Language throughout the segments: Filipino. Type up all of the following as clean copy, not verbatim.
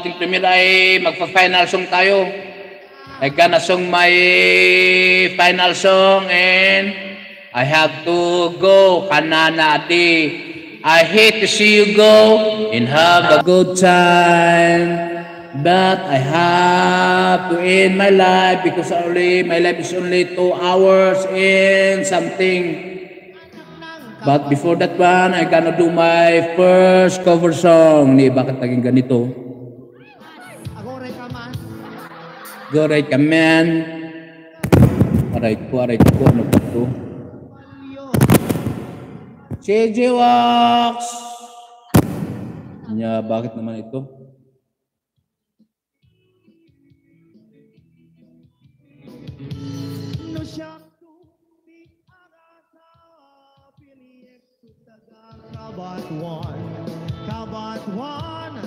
ating premier ay magpa-final song tayo. I gonna sing my final song and I have to go. Kanana di. I hate to see you go and have a good time. But I have to end my life because my life is only 2 hours and something. But before that one, I gonna do my first cover song. Ni bakit naging ganito? Goray ka man. Aray ko, ano ba ito? CJ Wax! Nya, bakit naman ito? Kabatwan,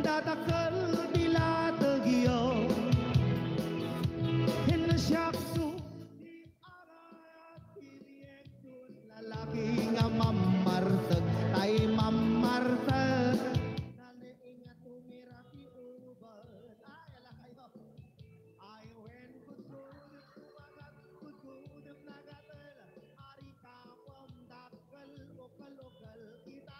datakal bila tegiyo. Hinasyak di arat piliyek lalaki nga mamartag, tay mamartag. Dali ingat tumira si uban. Ay, ala kayo. I went kudud, wagat kudud, nagatal. Ari ka pamdakal, lokal kita.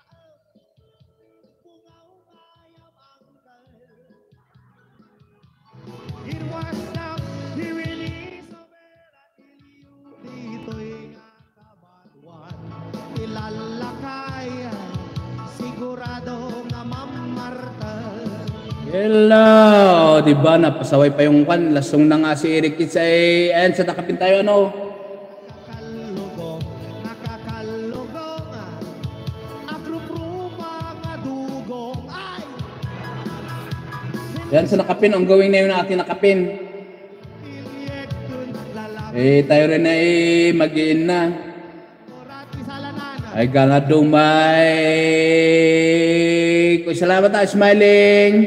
It was now he released of dito'y kabatwan ilalakay sigurado nga mamarta. Hello, di ba napasaway pa yung lasong na nga si Eric Kids ay ayan sa takapin tayo ano. Nakakalugong agruprupa nga dugong ay. Yan sa nakapin, ang gawin na yun natin nakapin. Tayo rin ay mag-in na. I gonna do my... Salamat tayo, Smiling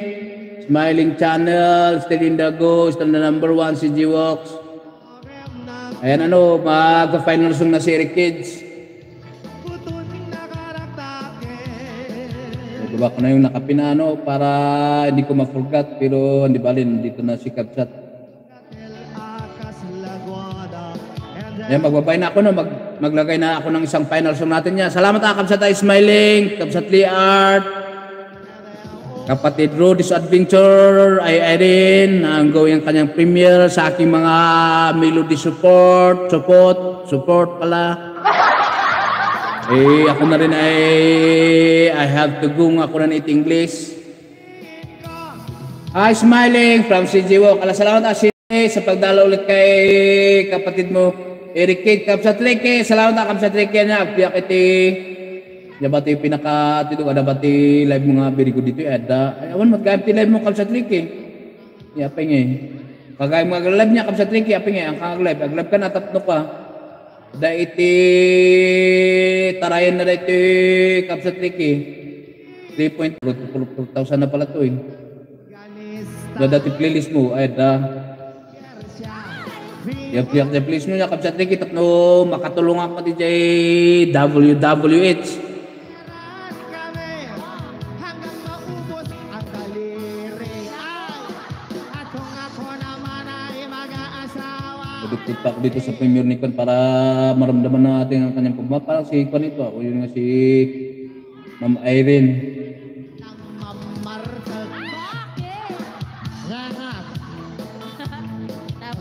channel, still in the go, still the number 1, CJ Wax. Ayan ano, mag-final song na si Eric Kids. Diba ko na yung nakapinano para hindi ko ma-forget pero hindi balin dito na si Kapsat. Yan, magbabay na ako no, maglagay na ako ng isang final song natin niya. Salamat Kapsat ay Smiling, Kapsat Lee Art, kapatid Rody's Adventure, ay Erin, ang gawin ang kanyang premiere sa aking mga melody support pala. Ako na rin ay I have to go ako na eat English. Hi, Smiling from CJ Wax. Salamat sa pagdala ulit kay kapatid mo Eric Kid Kapsat Rike. Salamat Kapsat Rike na piyak iti dabati pinaka tito kada bati live mga birigo dito ada. Awan maggamit live mo Kapsat Rike. Ya pengen. Kagay mag-live niya Kapsat Rike pengen ang kag-live. Ag-live ka na tatlo ka. Da iti tarayan na iti Kapsat Riki 3.4,000 na pala to da dati playlist mo ay da yung playlist mo niya Kapsat Riki tatlo makatulungan ko DJ WWH Dito sa Premier Nikon para maramdaman natin ang kanyang pagmamahal. Parang si Kwan ito. Ako yun nga si Ma'am Irene.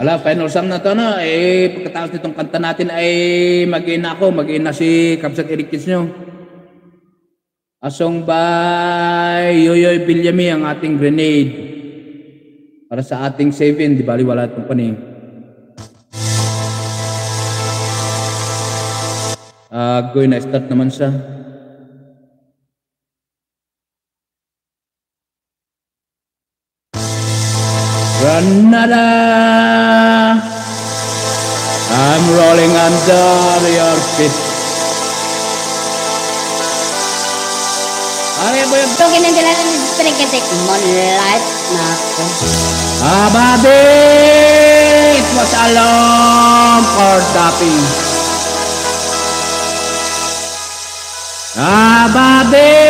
Ala, final song na ito na. Pagkatapos nitong kanta natin ay mag-in na si Kapsat Eric Kids nyo. Asong by Yoyoy Bilyami ang ating grenade. Para sa ating 7, di bali wala itong paning. Going na start naman siya. Granada, I'm rolling under your feet. Ay, boy, ito kinandilan ng triketik moonlight na ako. Abadi, it was a long for tapping. Abadi.